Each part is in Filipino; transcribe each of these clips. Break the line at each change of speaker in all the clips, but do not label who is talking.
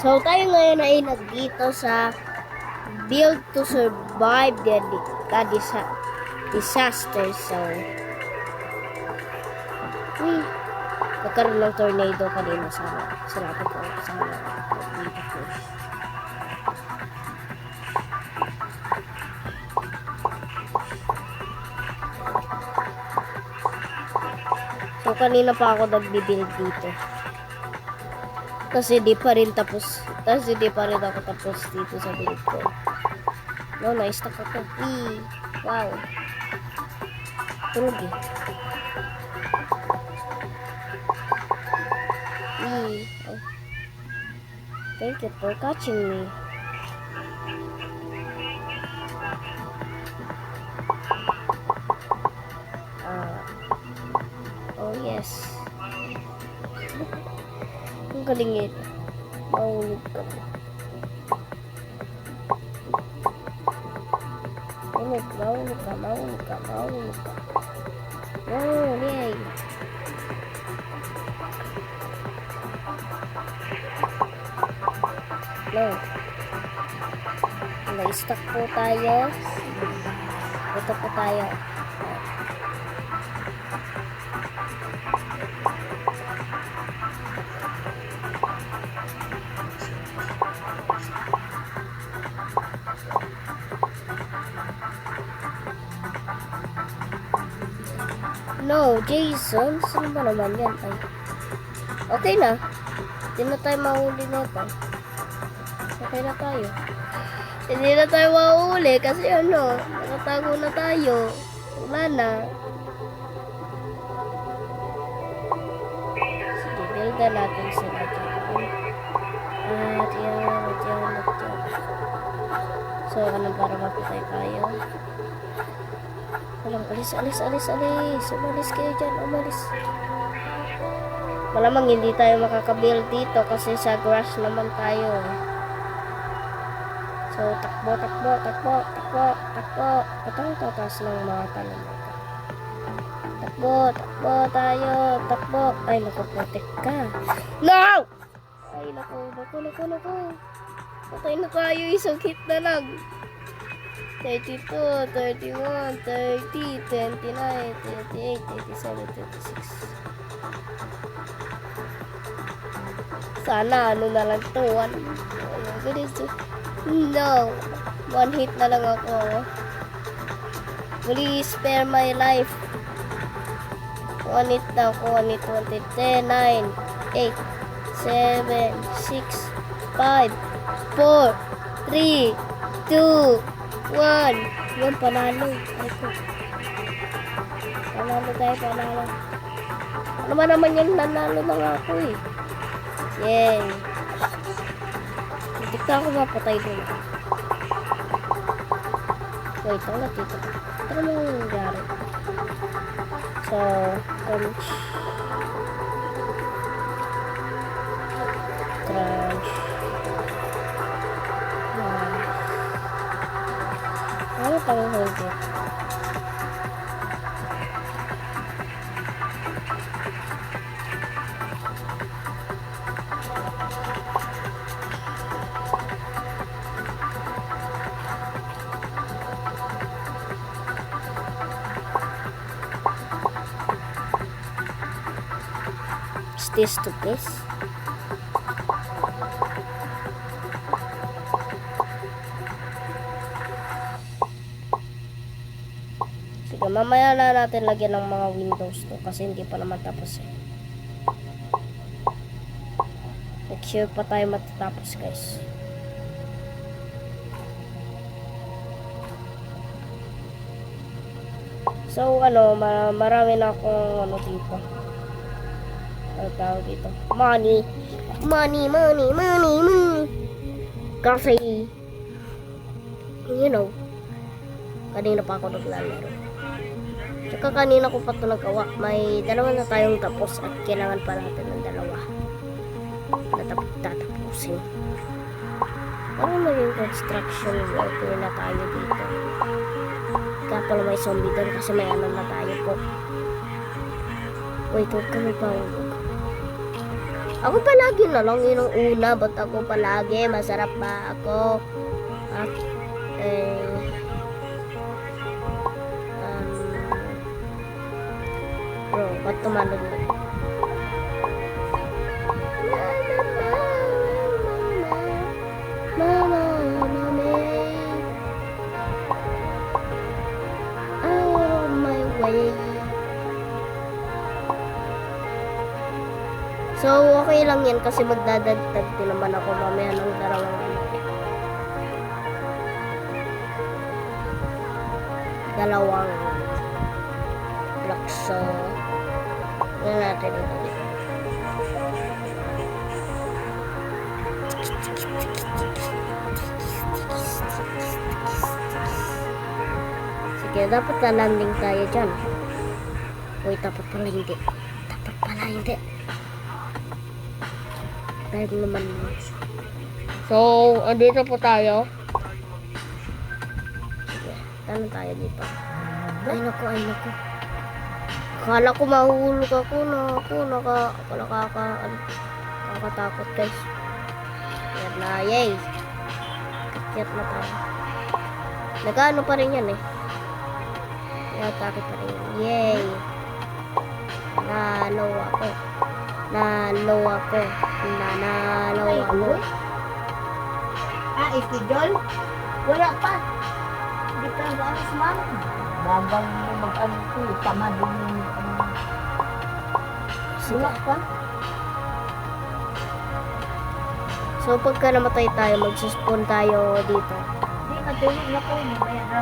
So, tayo ngayon ay nagdito sa Build to Survive the Disaster. So, nagkaroon ng tornado kanina sa lapit ko sa dito ko. So, kanina pa ako nagbibuild dito. Kasi di pa rin ako tapos dito sa build ko. No, na-stuck ako. Wow. Turog eh. Oh. Thank you for catching me. Oh yes. Ang galing ito. Mahulog ka. Mahulog ka. Oh, yay. No. Na-stuck po tayo. Ito po tayo. No, Jason. Saan ba naman yan? Ay. Okay na. Hindi na tayo mahuli nito. Okay na tayo. Hindi na tayo mahuli kasi nakatago na tayo. Wala na. Sige, buildan natin sila dyan. At yan. So, para mapatay tayo. Alis. Umalis kayo dyan, umalis. Malamang hindi tayo makakabuild dito kasi sa grass naman tayo. So, takbo. Patang tatas ng mga talim. Takbo tayo. Ay, naku, protect ka. No! Ay, naku. Patay na tayo, isang hit na lang. 32, 31, 30, 29, 38, 87, 36. Sana na lang to. No. One hit na lang ako. Please spare my life. One hit na ako. 10, 9, 8, 7, 6, 5, 4, 3, 2, 1. Yan, panalo. Panalo. Ano ba naman yan? Nanalo na nga ako eh. Yay. Hindi ka ako mapatay doon. Wait, ako natito. Ito mo yung nangyari. So, crunch. Ano pang hold it? Is this to this? Sige, mamaya na natin lagyan ng mga windows to kasi hindi pa naman tapos eh. Make sure pa tayo matatapos, guys. So, marami na akong dito. Ano tawag dito? Money. Kasi, kanina pa ako naglalaro. Tsaka kanina ko pa ito nagawa. May dalawa na tayong tapos at kailangan pa natin ng dalawa na tatapusin. Parang maging construction worker na tayo dito. Kaya pala may zombie doon kasi may na tayo po. Wait, huwag kami pa. Ako palagi na lang yun ang una. Ba't ako palagi? Masarap ba ako? At, bro, ba't tumalog na? Mama, mama, oh my way. So, okay lang yan kasi magdadagdag din naman ako mamaya ng dalawang lakso. Yan natin ito. Sige, dapat na-landing tayo dyan. Uy, dapat pala hindi. Dapat pala hindi. Dahil naman. So, andito po tayo. Sige, tanong tayo dito. Ay, naku, ay, naku. Akala ko mahulog ako na nakakatakot guys. Yan na, yay. Kakit na tayo. Nag-ano pa rin yan eh. Nag-atake pa rin yan. Yay. Nanalo ako. Nanalo ako.
Istidol? Wala pa. Hindi pa yung alas man. Babang mag-ano ko. Tama din yung wala pa.
So, pagka namatay tayo, mag-spawn tayo dito.
Hindi, matulog na po.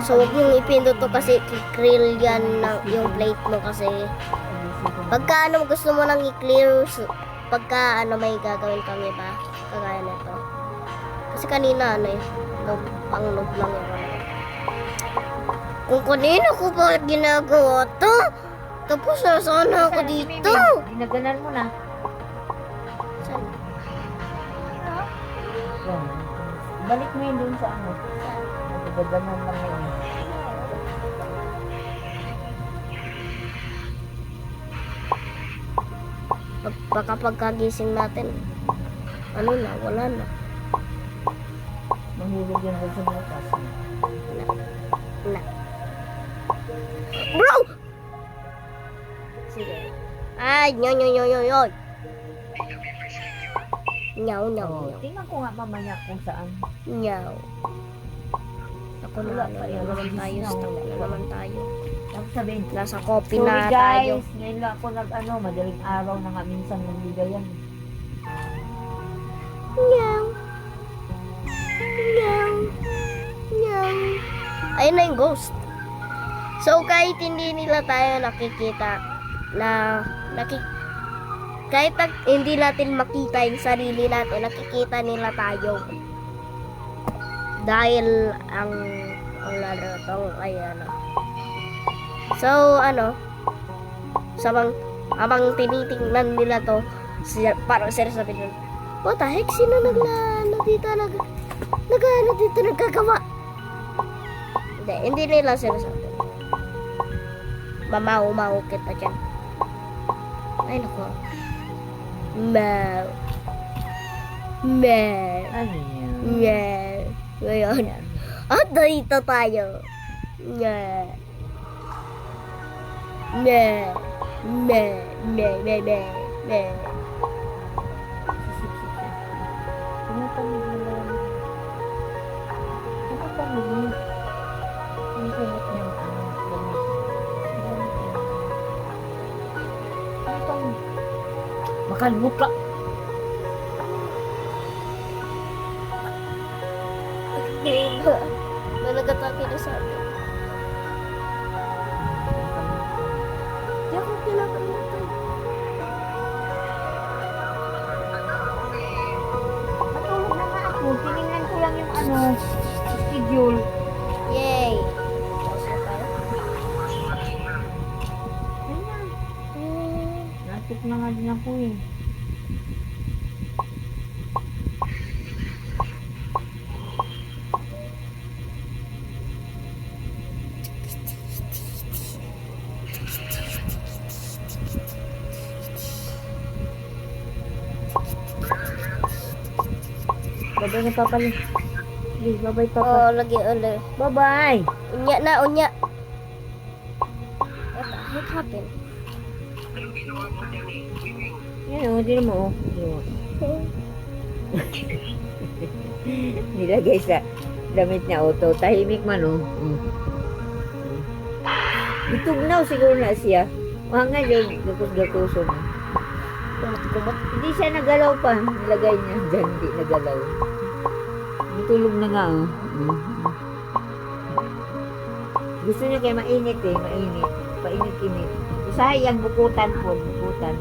So, huwag niyong ipindot to kasi i-clear yan yung plate mo kasi pagka ano gusto mo nang i-clear, pagka ano may gagawin kami ba? Kagaya nito. Kasi kanina ano eh, pang-noob lang yun. Kung kanina ko ba ginagawa to? Tapos nasana ako dito.
Ginaganan mo na.
Saan?
Yan. Balik mo yun dun sa ano. Ginaganan lang yun.
Baka pagkagising natin, ano na, wala na.
Mahulog yan dun sa bukas.
Na. Bro! Sige. Ay, nyoy. Nyaw.
Tingnan ko nga mamaya kung saan.
Nyaw. Ako na, naman tayo. Stuck na naman tayo.
Tapos sabihin,
Nasa coffee
sorry
na tayo.
guys, ngayon lang ako madaling araw na nga minsan nagbigayan.
Nyaw. Ayun na yung ghost. So, kahit hindi nila tayo nakikita kahit hindi natin makita yung sarili natin, nakikita nila tayo. Dahil ang laro tong ayan. So, habang tinitingnan nila to, parang sabi nila, what the heck, sino dito nagkagawa? Hindi nila sinasabi. Mamaw kita dyan. Ay, naku. Mau.
Ano yan?
Ngayon. At dito tayo.
Sisip-sip siya. Tumutamig mo lang. Tumutamig mo. Ang kumot niya ang gamit. Tumutamig. Makalmot ka.
Na nag-atake na sa akin. Di ako pinapalimutan.
Matulog na nga ako. Tinignan ko lang yung schedule.
Yay! Tapos na tayo.
Ayan. Natik na nga din ako eh. Bye-bye na Papa. Please, bye-bye Papa.
Oh, lagi uli.
Bye-bye.
Unya na, unya. What happened?
Yan o, hindi mo. Nilagay sa damit niya auto. Tahimik man o. Itugnaw siguro na siya. Mga yung gakus-gakuso mo.
Kumot-kumot.
Hindi siya nagalaw pa. Nilagay niya dyan, hindi nagalaw. Tulog na nga oh. Gusto niya kaya mainit eh, mainit. Painit-init. Sayang, bukutan po, bukutan.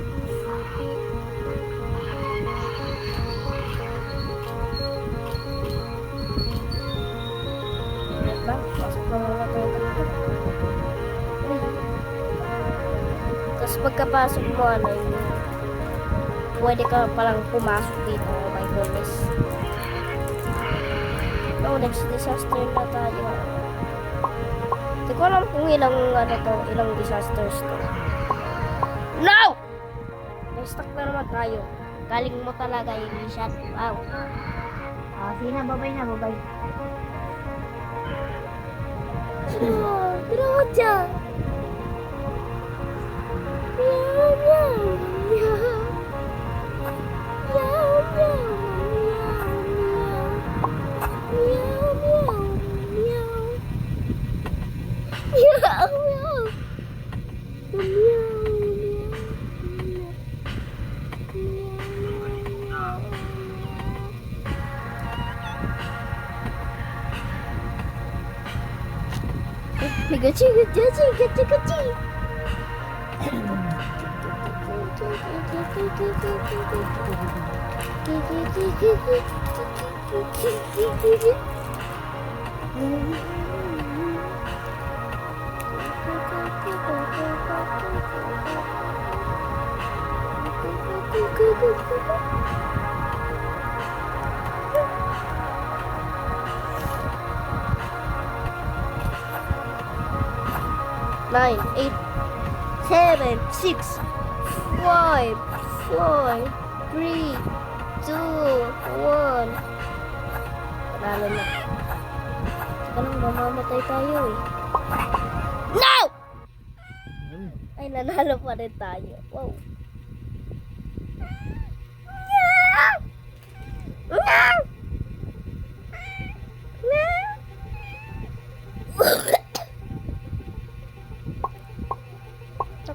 Ba? Pasok na muna tayo dito. Tapos pagkapasok mo, ano yun, pwede ka palang pumasok dito. Oh my goodness. Oh, next disaster na tayo. Hindi ko alam kung ilang, ano to, ilang disasters to. No! May stuck na naman tayo. Galing mo talaga yung shot. Wow.
Sige na, babay na, babay.
들어오자. 그치 그치 그치 그치 Nine, 8, 7, 6, 5, 4, 3, 2, 1. Panalo na. Saka lang mamamatay tayo eh. No! Ay, nanalo pa rin tayo. Wow.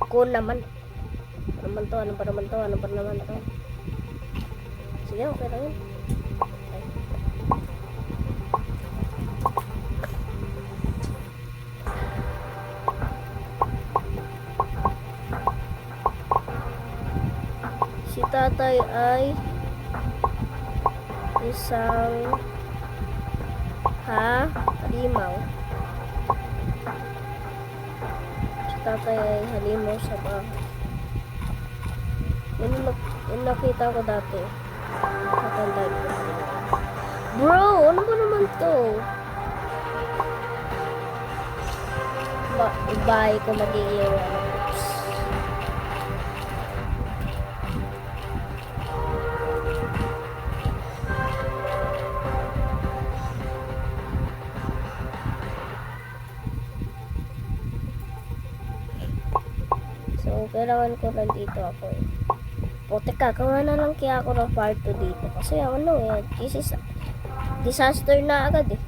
Ako naman. Ano pa naman to? Sige, okay lang yun. Okay. Si tatay ay isang halimaw. Tatay ay halimaw sa bahay. Yun nakita ko dati. Matanda ko. Bro, ano ba naman to? Bahay ko magiging oops. So, kailangan ko nandito ako eh. Puti ka, gawa na lang kaya ako ng part 2 dito. Kasi ano eh, this is disaster na agad eh.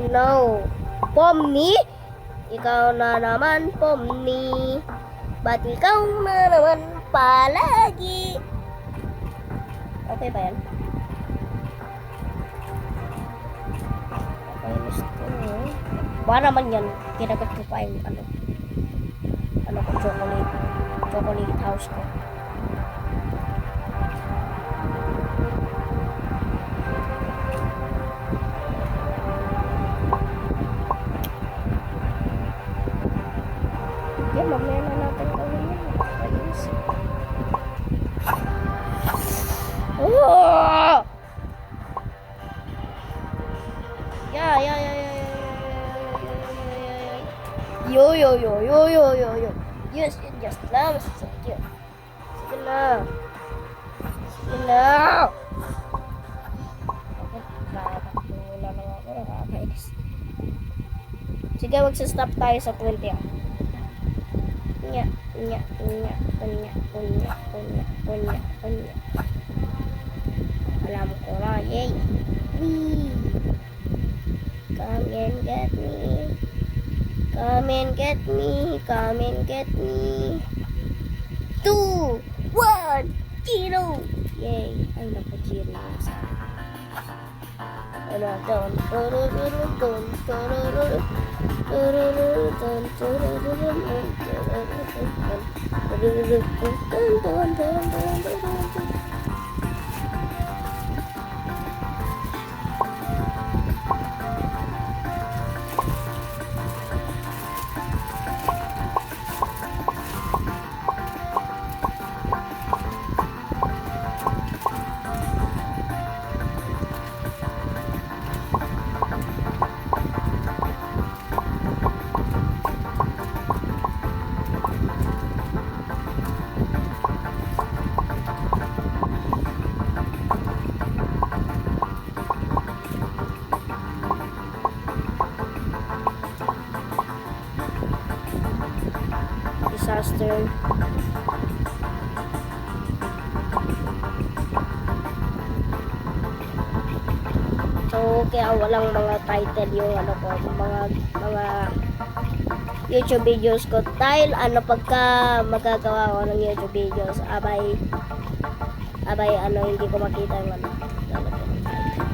No. Pomni? Ikaw na naman, Pomni. Ba't ikaw na naman palagi? Okay ba yan? Okay, gusto. Ba naman yan, kinagat ko pa yung ano ko, chocolate house ko. Okay, mamaya na natin gawin yun. Ayos. Oh! Yeah. Yo, yo, yo, yo, yo, yo, yo. Yes, just lang. Sige. Sige na. Sige na. Nakatakbo na lang ako. Nakakainis. Sige, magsa-stop tayo sa 20. Unya, unya, unya, unya, unya, unya, unya, unya. Alam ko na, yay. Wee. Come and get me. Come and get me. Come and get me. 2, 1, 0. Yay. Ay, naku, 0 na sa ano, doon. Turururun, doon. Turururun. Turururun, doon. Turururun, doon. Turururun, doon. Turururun. Disaster. So, kaya walang mga title yung ano ko, mga YouTube videos ko. Dahil ano, pagka magagawa ko ng YouTube videos, abay, ano, hindi ko makita yung ano. Lalagyan ng title.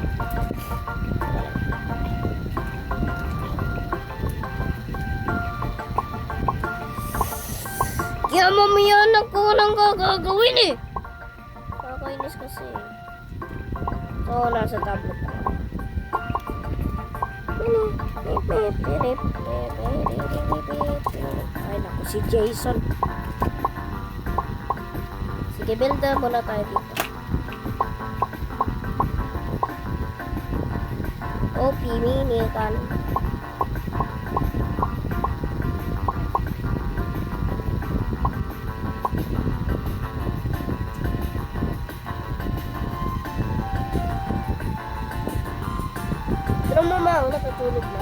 Kaya mamaya na ko lang gagawin eh. Kakainis kasi. So, nasa tablet na. Ay naku, si Jason. Sige, builder muna tayo dito. OP mini kan. Pero mama, natutulog na.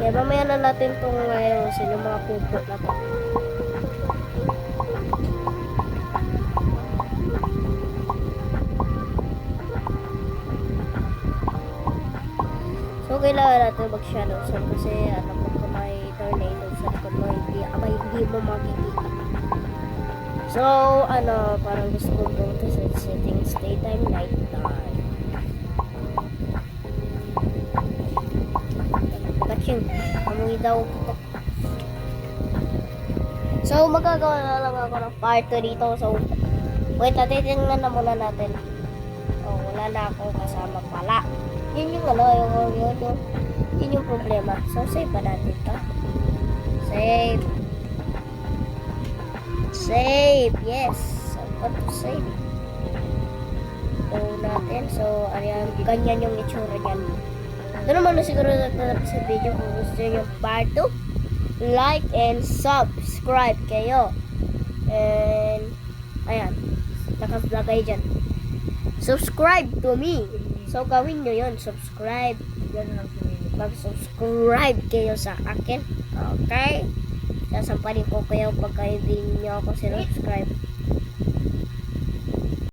Kaya mamaya na natin itong ayusin yung mga kupo na to. So, kailangan natin mag-shadow zone kasi alam mo kung may tornado sa likod mo, hindi mo makikita. So, ano, parang gusto kong pumunta sa settings, daytime, nighttime. Kaching, amoy daw putok. So, magagawa na lang ako ng part 2 dito. So, wait, titingnan na muna natin. Oh, wala na akong kasama pala. Yun yung yun yung problema. So, save pa natin to. Save. Save, yes. So, what to save? So, natin. So, ayan, ganyan yung itsura niyan. Ito naman na siguro natin sa video kung gusto nyo yung part 2. like and subscribe kayo. And, ayan, nakablog kayo dyan. Subscribe to me. So, gawin nyo yun. Subscribe.
Yan lang pinili.
Mag-subscribe kayo sa akin. Okay? Sasamparin ko kayo pagka hindi nyo ako sinubscribe.